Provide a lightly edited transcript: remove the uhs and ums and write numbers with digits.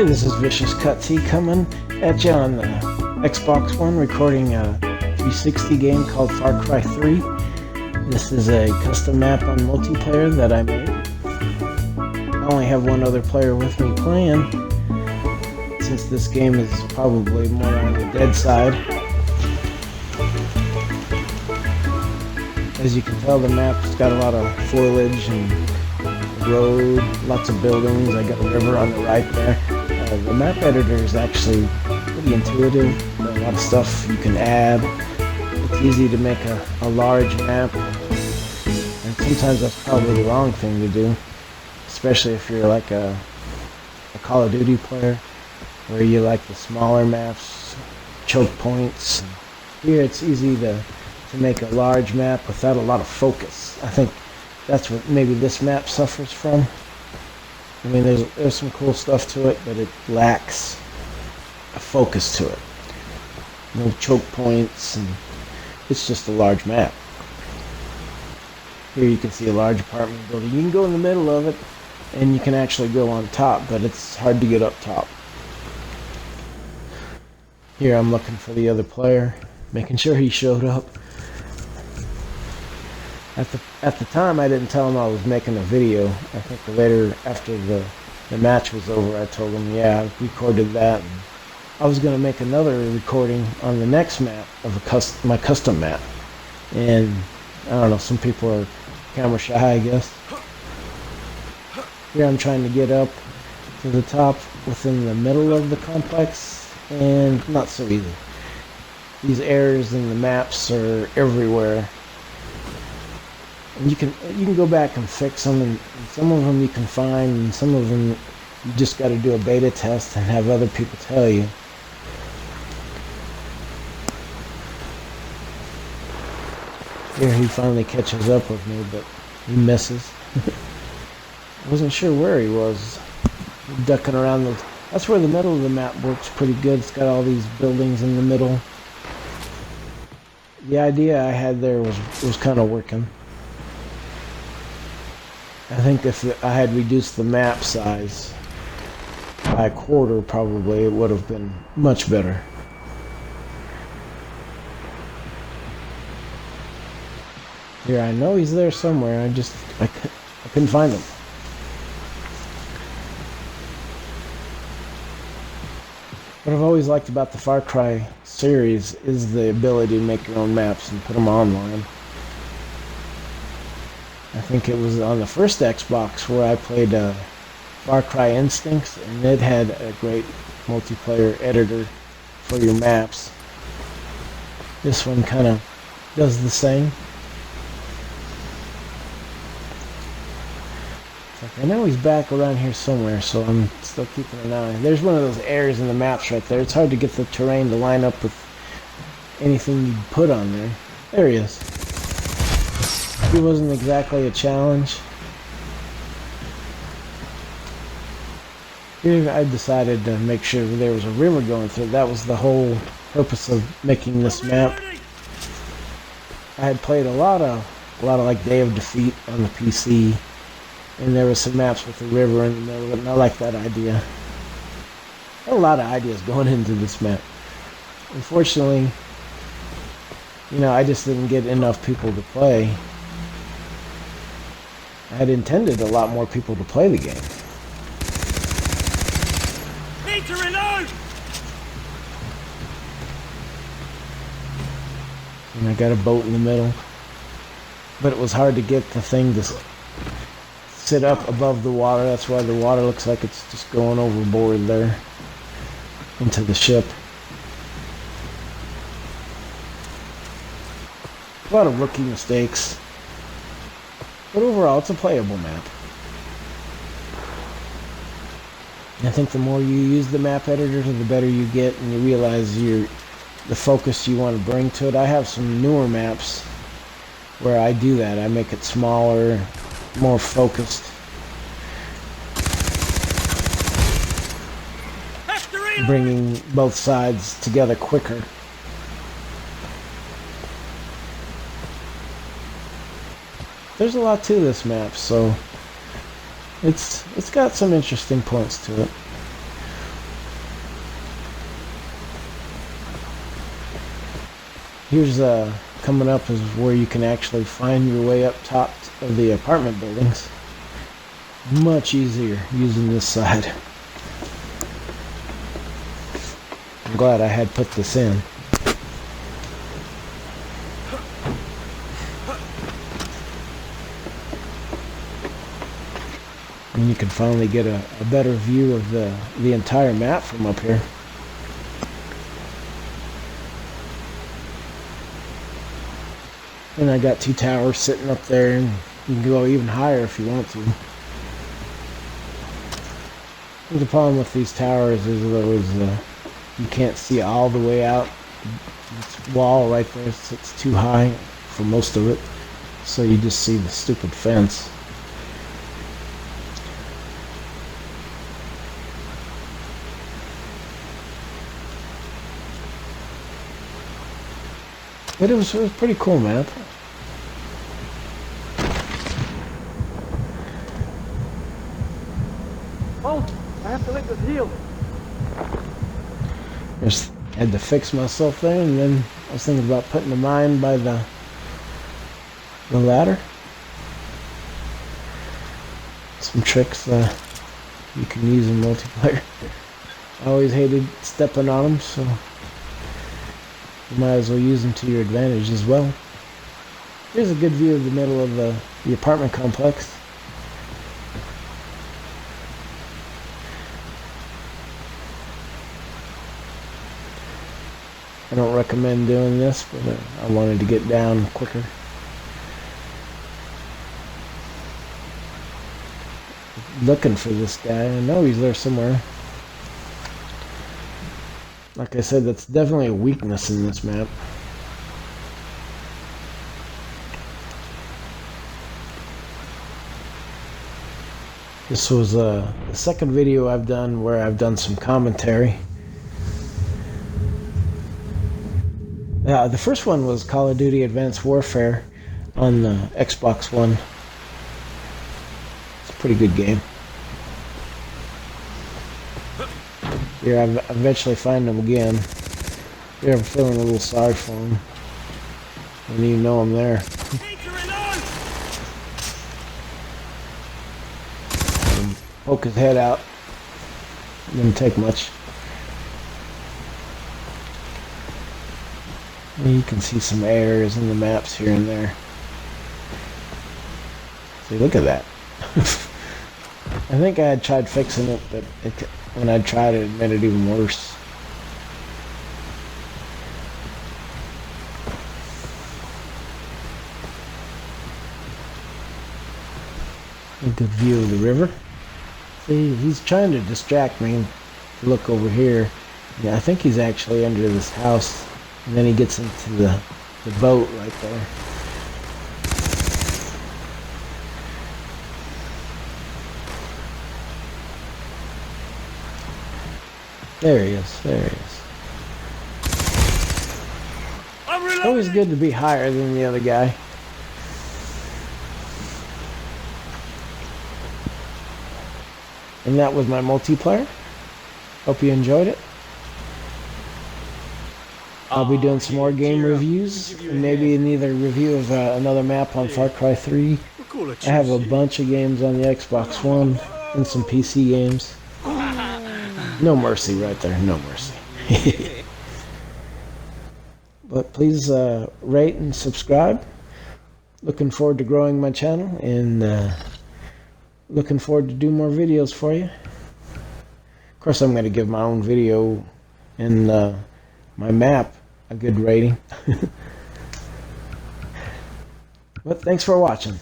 Hey, this is Vicious Cut T coming at you on the Xbox One, recording a 360 game called Far Cry 3. This is a custom map on multiplayer that I made. I only have one other player with me playing, since this game is probably more on the dead side. As you can tell, the map's got a lot of foliage and road, lots of buildings. I got a river on the right there. The map editor is actually pretty intuitive. A lot of stuff you can add. It's easy to make a large map, and sometimes that's probably the wrong thing to do, especially if you're like a Call of Duty player, where you like the smaller maps, choke points. Here it's easy to make a large map without a lot of focus. I think that's what maybe this map suffers from. I mean, there's some cool stuff to it, but it lacks a focus to it. No choke points, and it's just a large map. Here you can see a large apartment building. You can go in the middle of it, and you can actually go on top, but it's hard to get up top. Here I'm looking for the other player, making sure he showed up. At the time, I didn't tell him I was making a video. I think later, after the match was over, I told him, yeah, I recorded that. And I was going to make another recording on the next map of my custom map. And I don't know, some people are camera shy, I guess. Here I'm trying to get up to the top within the middle of the complex, and not so easy. These errors in the maps are everywhere. And you can go back and fix them, and some of them you can find, and some of them you just got to do a beta test and have other people tell you. Here he finally catches up with me, but he misses. I wasn't sure where he was. Ducking around those. That's where the middle of the map works pretty good. It's got all these buildings in the middle. The idea I had there was kind of working. I think if I had reduced the map size by a quarter, probably it would have been much better. Here, I know he's there somewhere. I couldn't find him. What I've always liked about the Far Cry series is the ability to make your own maps and put them online. I think it was on the first Xbox where I played Far Cry Instincts, and it had a great multiplayer editor for your maps. This one kind of does the same. It's like, I know he's back around here somewhere, so I'm still keeping an eye. There's one of those errors in the maps right there. It's hard to get the terrain to line up with anything you put on there. There he is. He wasn't exactly a challenge. Here I decided to make sure there was a river going through. That was the whole purpose of making this map. I had played a lot of like Day of Defeat on the PC, and there were some maps with a river in the middle of it, and I like that idea. There are a lot of ideas going into this map. Unfortunately, I just didn't get enough people to play. I had intended a lot more people to play the game. Need to reload! And I got a boat in the middle. But it was hard to get the thing to sit up above the water. That's why the water looks like it's just going overboard there into the ship. A lot of rookie mistakes. But overall, it's a playable map. I think the more you use the map editor, the better you get, and you realize the focus you want to bring to it. I have some newer maps where I do that. I make it smaller, more focused. Bringing both sides together quicker. There's a lot to this map, so It's got some interesting points to it. Here's coming up is where you can actually find your way up top of the apartment buildings. Much easier using this side. I'm glad I had put this in. And you can finally get a better view of the entire map from up here. And I got 2 towers sitting up there, and you can go even higher if you want to. The problem with these towers is you can't see all the way out. This wall right there, it's too high for most of it, so you just see the stupid fence. But it was a pretty cool map. Oh, I have to let this heal. Just had to fix myself there, and then I was thinking about putting the mine by the ladder. Some tricks you can use in multiplayer. I always hated stepping on them, so you might as well use them to your advantage as well. Here's a good view of the middle of the apartment complex. I don't recommend doing this, but I wanted to get down quicker. Looking for this guy. I know he's there somewhere. Like I said, that's definitely a weakness in this map. This was the second video I've done where I've done some commentary. The first one was Call of Duty Advanced Warfare on the Xbox One. It's a pretty good game. Here, I eventually find him again. Here, I'm feeling a little sorry for him. I didn't even know I'm there. Poke his head out. Didn't take much. You can see some errors in the maps here and there. See, look at that. I think I had tried fixing it, but when I tried it, it made it even worse. A good view of the river. See, he's trying to distract me to look over here. Yeah, I think he's actually under this house. And then he gets into the boat right there. There he is. There he is. It's always good to be higher than the other guy. And that was my multiplayer. Hope you enjoyed it. I'll be doing some more game reviews, and maybe another review of another map on Far Cry 3. I have a bunch of games on the Xbox One and some PC games. No mercy right there, no mercy. But please rate and subscribe. Looking forward to growing my channel, and looking forward to do more videos for you. Of course, I'm going to give my own video and my map a good rating. But thanks for watching.